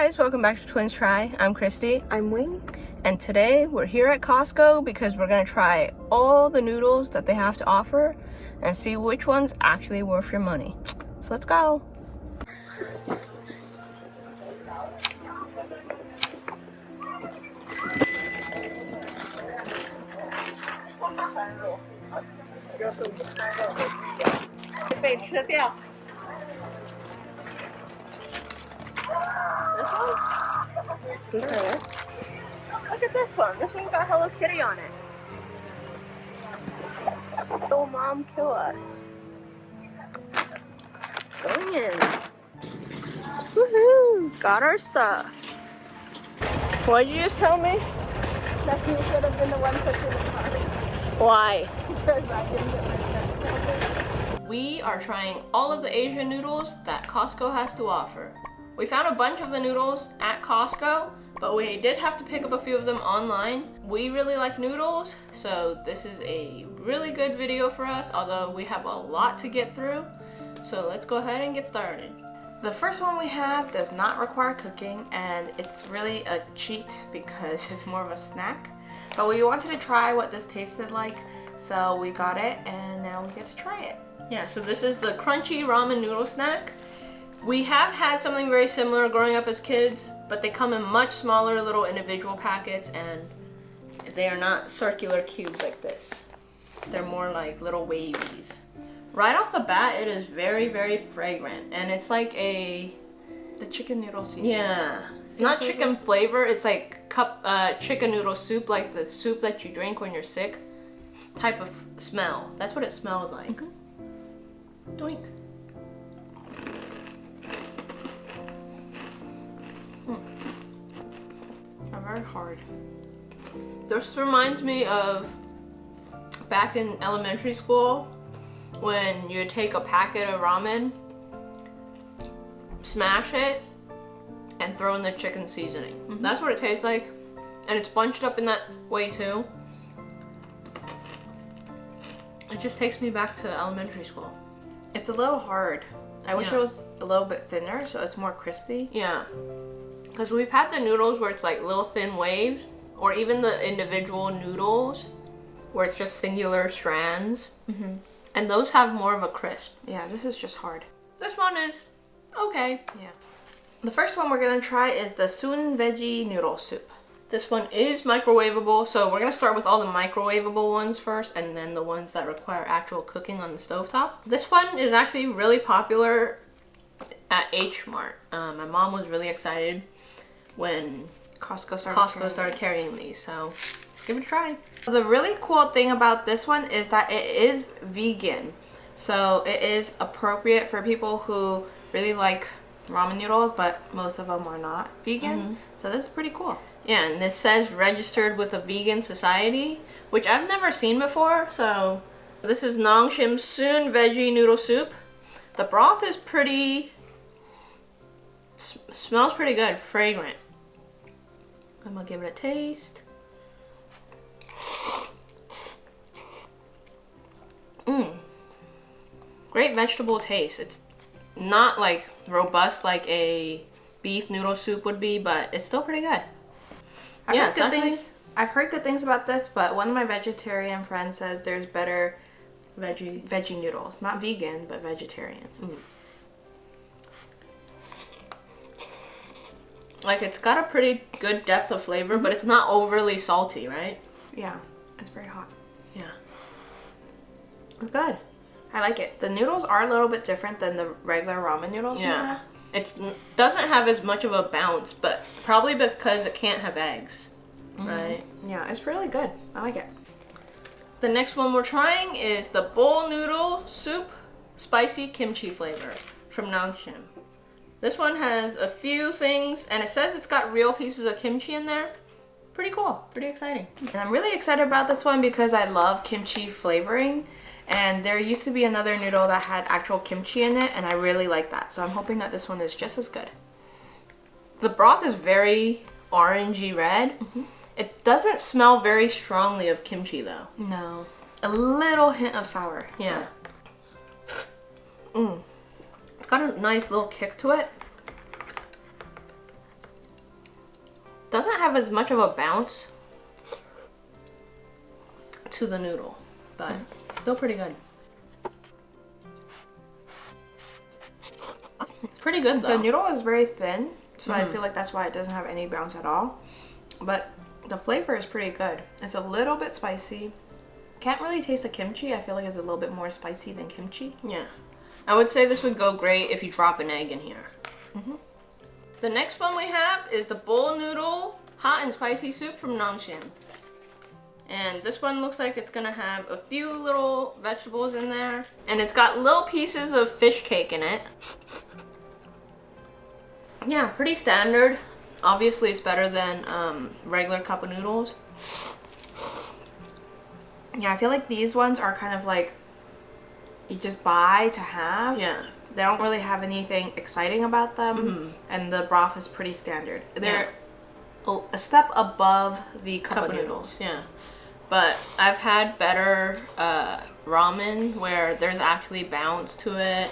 guys, welcome back to Twins Try. I'm Christy. I'm Wing. And today we're here at Costco because we're gonna try all the noodles that they have to offer and see which one's actually worth your money. So let's go. This one? Okay. Look at this one. This one got Hello Kitty on it. Oh, Mom, kill us. Going in. Woohoo! Got our stuff. What'd you just tell me? That you should have been the one pushing the car. Why? Because I didn't get my stuff. We are trying all of the Asian noodles that Costco has to offer. We found a bunch of the noodles at Costco, but we did have to pick up a few of them online. We really like noodles, so this is a really good video for us, although we have a lot to get through. So let's go ahead and get started. The first one we have does not require cooking, and it's really a cheat because it's more of a snack. But we wanted to try what this tasted like, so we got it and now we get to try it. Yeah, so this is the crunchy ramen noodle snack. We have had something very similar growing up as kids, but they come in much smaller little individual packets and they are not circular cubes like this. They're more like little wavies. Right off the bat, it is very, very fragrant, and it's like the chicken noodle seasoning. Yeah. It's not chicken flavor, it's like chicken noodle soup, like the soup that you drink when you're sick type of smell. That's what it smells like. Doink. They're very hard. This reminds me of back in elementary school when you take a packet of ramen, smash it, and throw in the chicken seasoning. That's what it tastes like, and it's bunched up in that way too. It just takes me back to elementary school. It's a little hard. I wish Yeah. it was a little bit thinner so it's more crispy. Yeah, because we've had the noodles where it's like little thin waves, or even the individual noodles where it's just singular strands, and those have more of a crisp. Yeah, this is just hard. This one is okay. Yeah. The first one we're gonna try is the Soon Veggie Noodle Soup. This one is microwavable, so we're gonna start with all the microwavable ones first, and then the ones that require actual cooking on the stovetop. This one is actually really popular at H Mart. My mom was really excited when Costco started carrying these, so let's give it a try. The really cool thing about this one is that it is vegan. So it is appropriate for people who really like ramen noodles, but most of them are not vegan. So this is pretty cool. Yeah, and this says registered with a vegan society, which I've never seen before. So this is Nongshim Soon Veggie Noodle Soup. The broth is pretty, smells pretty good, fragrant. I'm gonna give it a taste. Great vegetable taste. It's not like robust like a beef noodle soup would be, but it's still pretty good. I've heard good things about this, but one of my vegetarian friends says there's better veggie noodles. Not vegan, but vegetarian. Like, it's got a pretty good depth of flavor, but it's not overly salty, right? Yeah, it's very hot. Yeah. It's good. I like it. The noodles are a little bit different than the regular ramen noodles. Yeah. It doesn't have as much of a bounce, but probably because it can't have eggs, right? Yeah, it's really good. I like it. The next one we're trying is the bowl noodle soup spicy kimchi flavor from Nongshim. This one has a few things, and it says it's got real pieces of kimchi in there. Pretty cool, pretty exciting. And I'm really excited about this one because I love kimchi flavoring. And there used to be another noodle that had actual kimchi in it, and I really like that. So I'm hoping that this one is just as good. The broth is very orangey red. It doesn't smell very strongly of kimchi though. No. A little hint of sour. Yeah. It's got a nice little kick to it. doesn't have as much of a bounce to the noodle, but it's still pretty good. It's pretty good though. The noodle is very thin, so I feel like that's why it doesn't have any bounce at all. But the flavor is pretty good. It's a little bit spicy. Can't really taste the kimchi. I feel like it's a little bit more spicy than kimchi. Yeah. I would say this would go great if you drop an egg in here. The next one we have is the bowl noodle hot and spicy soup from Nongshim. And this one looks like it's gonna have a few little vegetables in there. And it's got little pieces of fish cake in it. Yeah, pretty standard. Obviously it's better than regular cup of noodles. Yeah, I feel like these ones are kind of like you just buy to have. Yeah. They don't really have anything exciting about them, and the broth is pretty standard. They're a step above the cup of noodles. Yeah. But I've had better ramen where there's actually bounce to it.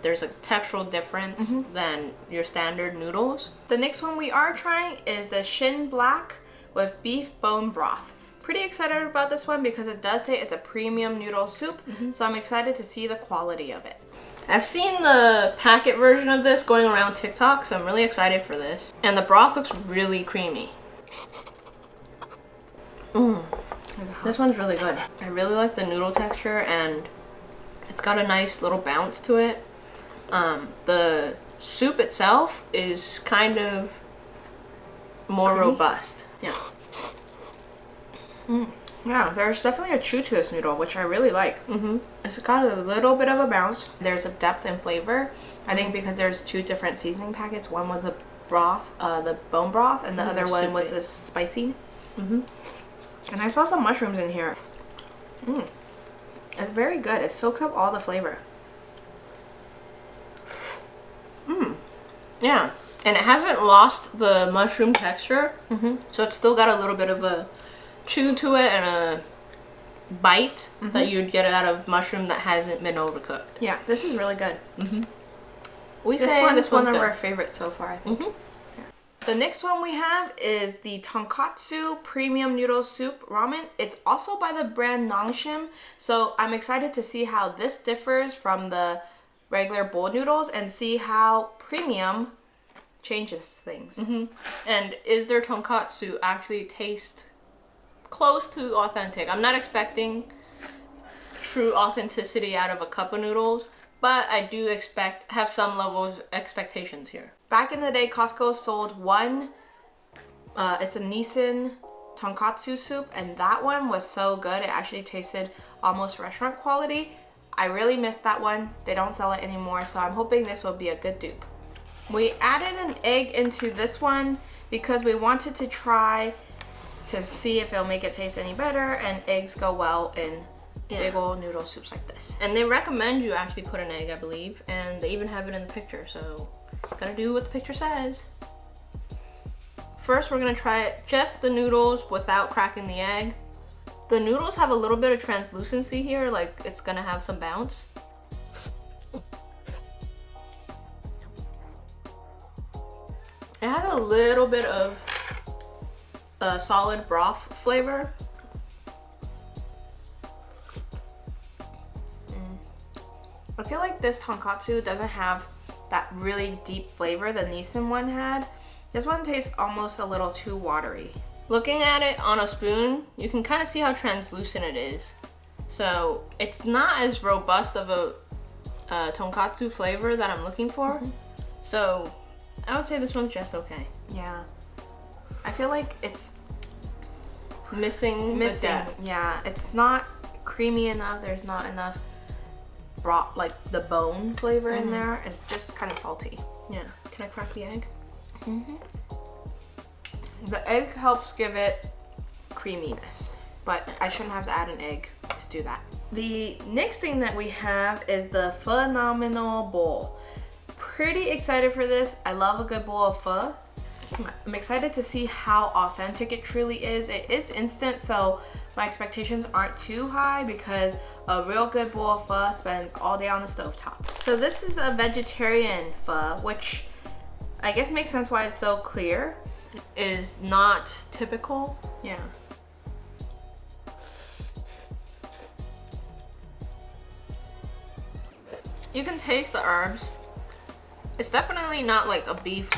There's a textural difference than your standard noodles. The next one we are trying is the Shin Black with beef bone broth. Pretty excited about this one because it does say it's a premium noodle soup, so I'm excited to see the quality of it. I've seen the packet version of this going around TikTok, so I'm really excited for this. And the broth looks really creamy. This one's really good. I really like the noodle texture, and it's got a nice little bounce to it. The soup itself is kind of more robust. Yeah. Yeah, there's definitely a chew to this noodle, which I really like. It's got a little bit of a bounce. There's a depth in flavor. I think because there's two different seasoning packets. One was the broth, the bone broth, and the other one was the spicy. And I saw some mushrooms in here. It's very good. It soaks up all the flavor. Yeah, and it hasn't lost the mushroom texture, so it's still got a little bit of a chew to it and a bite that you'd get out of mushroom that hasn't been overcooked. Yeah, this is really good. We This say one this is one one's of good. our favorites so far, I think. The next one we have is the Tonkatsu Premium Noodle Soup Ramen. It's also by the brand Nongshim, so I'm excited to see how this differs from the regular bowl noodles and see how premium changes things. And is their tonkatsu actually taste close to authentic? I'm not expecting true authenticity out of a cup of noodles, but I do have some level of expectations here. Back in the day, Costco sold one, it's a Nongshiim Tonkatsu soup, and that one was so good. It actually tasted almost restaurant quality. I really missed that one. They don't sell it anymore, so I'm hoping this will be a good dupe. We added an egg into this one because we wanted to try to see if it'll make it taste any better, and eggs go well in big old noodle soups like this. And they recommend you actually put an egg, I believe, and they even have it in the picture, so gotta do what the picture says. First, we're gonna try it just the noodles without cracking the egg. The noodles have a little bit of translucency here, like it's gonna have some bounce. It has a little bit of solid broth flavor. I feel like this tonkatsu doesn't have that really deep flavor the Nongshiim one had. This one tastes almost a little too watery. Looking at it on a spoon, you can kind of see how translucent it is. So it's not as robust of a tonkatsu flavor that I'm looking for. So I would say this one's just okay. Yeah. I feel like it's Missing. The depth. Yeah, it's not creamy enough. There's not enough broth, like the bone flavor in there. It's just kind of salty. Yeah. Can I crack the egg? The egg helps give it creaminess, but I shouldn't have to add an egg to do that. The next thing that we have is the Pho'nomenal bowl. Pretty excited for this. I love a good bowl of pho. I'm excited to see how authentic it truly is. It is instant, so my expectations aren't too high because a real good bowl of pho spends all day on the stovetop. So this is a vegetarian pho, which I guess makes sense why it's so clear. is not typical. Yeah. You can taste the herbs. It's definitely not like a beef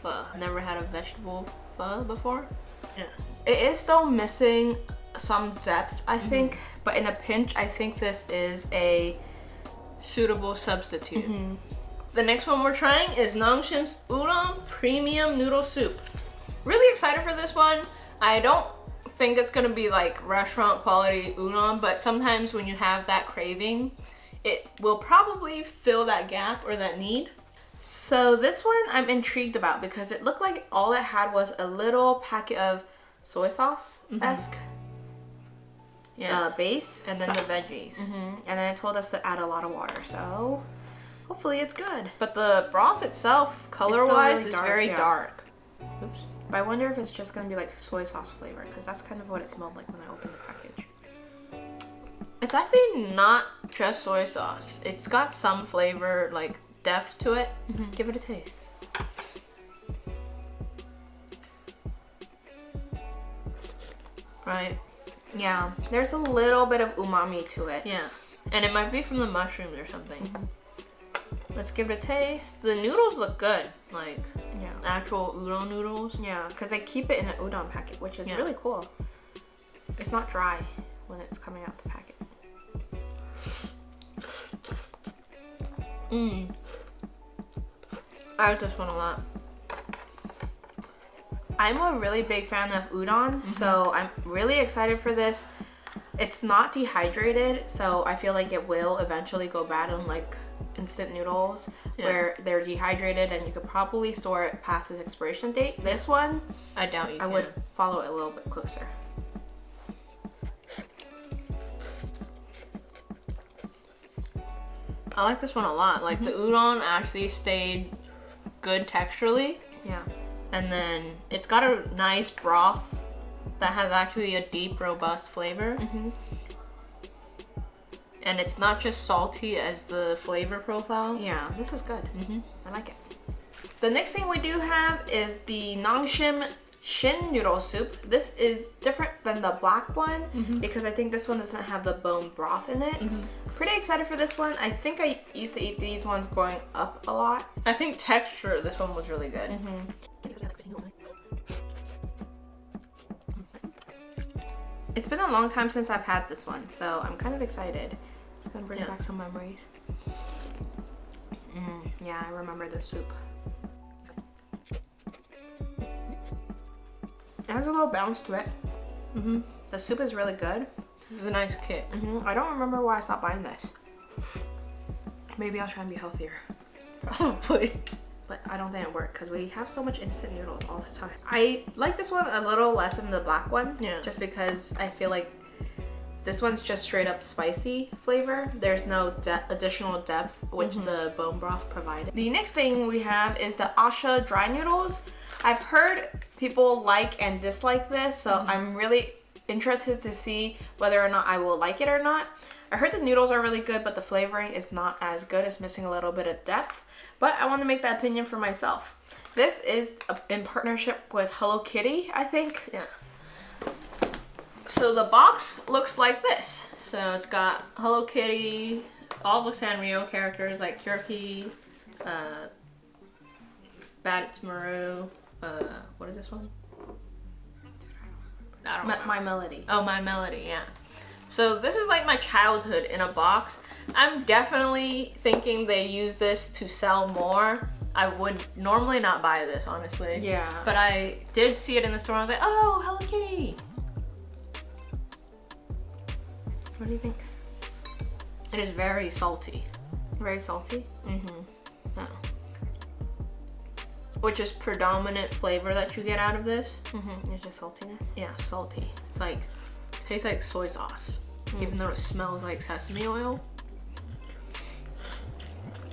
pho. Never had a vegetable pho before. Yeah. It is still missing some depth, I think, but in a pinch, I think this is a suitable substitute. The next one we're trying is Nongshim's Udon Premium Noodle Soup. Really excited for this one. I don't think it's gonna be like restaurant quality udon, but sometimes when you have that craving, it will probably fill that gap or that need. So this one I'm intrigued about because it looked like all it had was a little packet of soy sauce-esque base. And then the veggies. And then it told us to add a lot of water, so hopefully it's good. But the broth itself, color-wise, really is dark, very yeah. dark. Oops. But I wonder if it's just gonna be like soy sauce flavor, because that's kind of what it smelled like when I opened the package. It's actually not just soy sauce. It's got some flavor, like depth to it. Give it a taste. Right? Yeah, there's a little bit of umami to it. Yeah. And it might be from the mushrooms or something. Let's give it a taste. The noodles look good. Like, actual udon noodles. Yeah, because they keep it in an udon packet, which is really cool. It's not dry when it's coming out the packet. I like this one a lot. I'm a really big fan of udon, so I'm really excited for this. It's not dehydrated, so I feel like it will eventually go bad on like instant noodles where they're dehydrated and you could probably store it past its expiration date. This one, I doubt you can. I would follow it a little bit closer. I like this one a lot. Like the udon actually stayed good texturally. Yeah. And then it's got a nice broth that has actually a deep, robust flavor. And it's not just salty as the flavor profile. Yeah, this is good. I like it. The next thing we do have is the Nongshim Shin Noodle Soup. This is different than the black one because I think this one doesn't have the bone broth in it. Pretty excited for this one. I think I used to eat these ones growing up a lot. I think texture, this one was really good. It's been a long time since I've had this one, so I'm kind of excited. It's gonna bring back some memories. Yeah, I remember this soup. It has a little bounce to it. The soup is really good. This is a nice kick. I don't remember why I stopped buying this. Maybe I'll try and be healthier. Probably. But I don't think it worked because we have so much instant noodles all the time. I like this one a little less than the black one. Yeah. Just because I feel like this one's just straight up spicy flavor. There's no additional depth, which the bone broth provided. The next thing we have is the A-Sha Dry Noodles. I've heard people like and dislike this, so I'm really interested to see whether or not I will like it or not. I heard the noodles are really good, but the flavoring is not as good. It's missing a little bit of depth, but I want to make that opinion for myself. This is in partnership with Hello Kitty, I think. Yeah. So the box looks like this. So it's got Hello Kitty, all the Sanrio characters like Kyorki, Maru, what is this one? I don't know. My Melody. Oh, My Melody, yeah. So this is like my childhood in a box. I'm definitely thinking they use this to sell more. I would normally not buy this, honestly. Yeah. But I did see it in the store and I was like, oh, Hello Kitty. What do you think? It is very salty. Very salty? Oh. Which is predominant flavor that you get out of this. It's just saltiness. Yeah, salty. It's like, tastes like soy sauce. Even though it smells like sesame oil.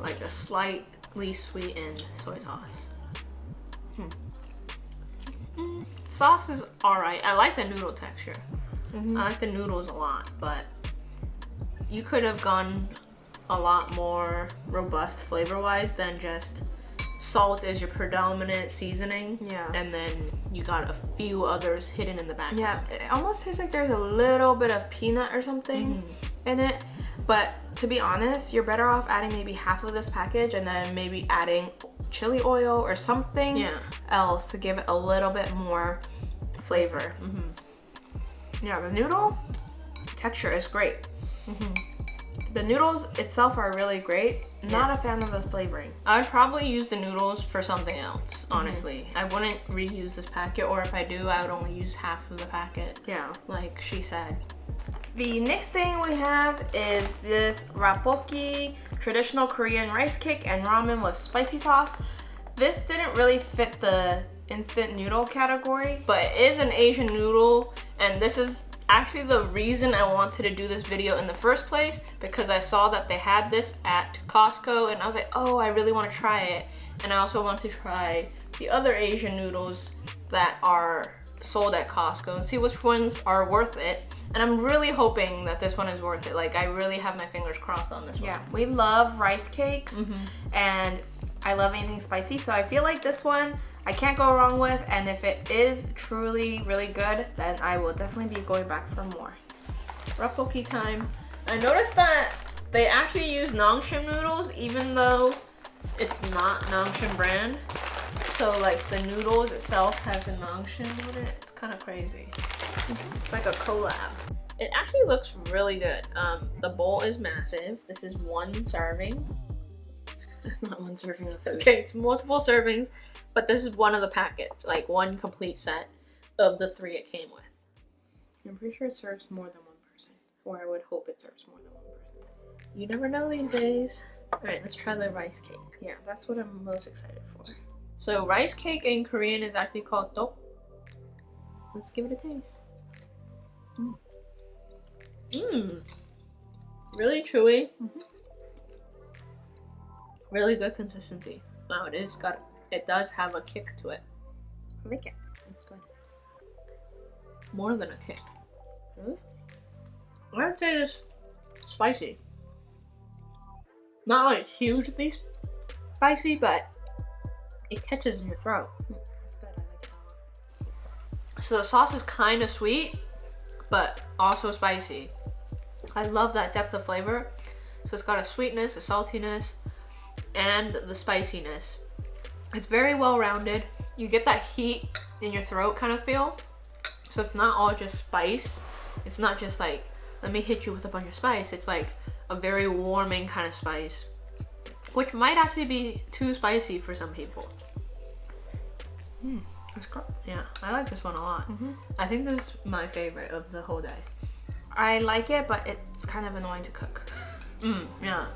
Like a slightly sweetened soy sauce. Sauce is alright. I like the noodle texture. I like the noodles a lot, but you could have gone a lot more robust flavor-wise than just salt is your predominant seasoning. Yeah. And then you got a few others hidden in the back. Yeah, it almost tastes like there's a little bit of peanut or something in it. But to be honest, you're better off adding maybe half of this package and then maybe adding chili oil or something else to give it a little bit more flavor. Yeah, the noodle texture is great. The noodles itself are really great. Not a fan of the flavoring. I'd probably use the noodles for something else, honestly. I wouldn't reuse this packet, or if I do, I would only use half of the packet. Yeah. Like she said. The next thing we have is this Rapokki traditional Korean rice cake and ramen with spicy sauce. This didn't really fit the instant noodle category, But it is an Asian noodle, and this is actually the reason I wanted to do this video in the first place, because I saw that they had this at Costco and I was like, oh, I really want to try it. And I also want to try the other Asian noodles that are sold at Costco and see which ones are worth it. And I'm really hoping that this one is worth it. Like, I really have my fingers crossed on this one. yeah, we love rice cakes and I love anything spicy, so I feel like this one I can't go wrong with, and if it is truly really good, then I will definitely be going back for more. Rapokki time. I noticed that they actually use Nongshim noodles even though it's not Nongshim brand. So like the noodles itself has the Nongshim on it. It's kind of crazy. It's like a collab. It actually looks really good. The bowl is massive. This is one serving. That's not one serving of food. Okay, it's multiple servings, but this is one of the packets, like one complete set of the 3 it came with. I'm pretty sure it serves more than one person, or I would hope it serves more than one person. You never know these days. All right, let's try the rice cake. Yeah, that's what I'm most excited for. So rice cake in Korean is actually called tok. Let's give it a taste. Really chewy. Really good consistency. Wow, it does have a kick to it. I like it. It's good. More than a kick. I would say it's spicy. Not like hugely spicy, but it catches in your throat. It's good. I like it a lot. So the sauce is kind of sweet, but also spicy. I love that depth of flavor. So it's got a sweetness, a saltiness, and the spiciness. It's very well rounded. You get that heat in your throat kind of feel. So it's not all just spice. It's not just like, let me hit you with a bunch of spice. It's like a very warming kind of spice, which might actually be too spicy for some people. It's good. Yeah, I like this one a lot. I think this is my favorite of the whole day. I like it, but it's kind of annoying to cook. Yeah.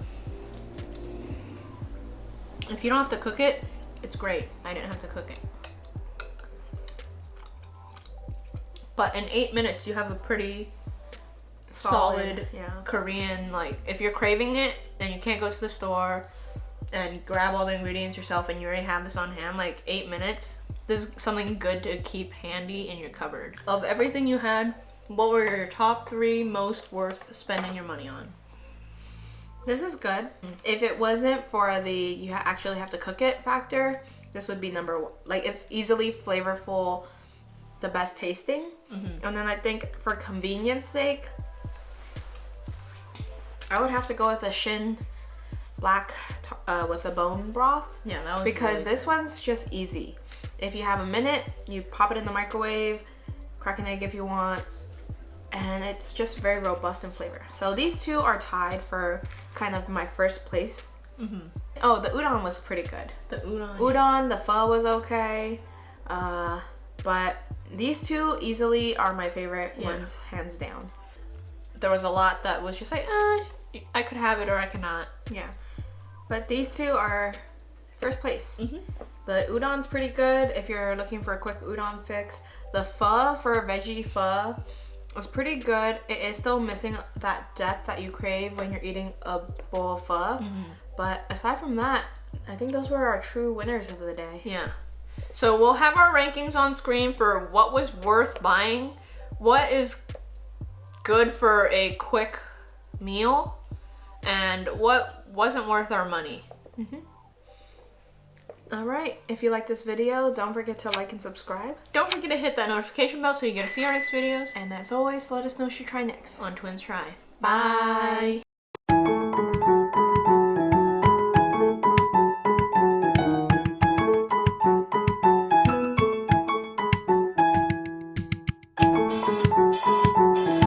If you don't have to cook it, it's great. I didn't have to cook it. But in 8 minutes, you have a pretty solid Korean, like, if you're craving it and you can't go to the store and grab all the ingredients yourself and you already have this on hand, like 8 minutes, this is something good to keep handy in your cupboard. Of everything you had, what were your top 3 most worth spending your money on? This is good. If it wasn't for the you actually have to cook it factor, this would be number 1. Like, it's easily flavorful, the best tasting. And then I think for convenience sake, I would have to go with a Shin Black with a bone broth. Yeah, that was because really this one's just easy. If you have a minute, you pop it in the microwave, crack an egg if you want, and it's just very robust in flavor. So these two are tied for kind of my first place. Oh, the udon was pretty good. The Udon, the pho was okay, but these two easily are my favorite ones, hands down. There was a lot that was just like, I could have it or I cannot. Yeah, but these two are first place. The udon's pretty good if you're looking for a quick udon fix. The pho, for a veggie pho, was pretty good. It is still missing that depth that you crave when you're eating a bowl of pho. But aside from that, I think those were our true winners of the day. Yeah. So we'll have our rankings on screen for what was worth buying, what is good for a quick meal, and what wasn't worth our money. Alright, if you like this video, don't forget to like and subscribe. Don't forget to hit that notification bell so you get to see our next videos. And as always, let us know what you try next. On Twins Try. Bye.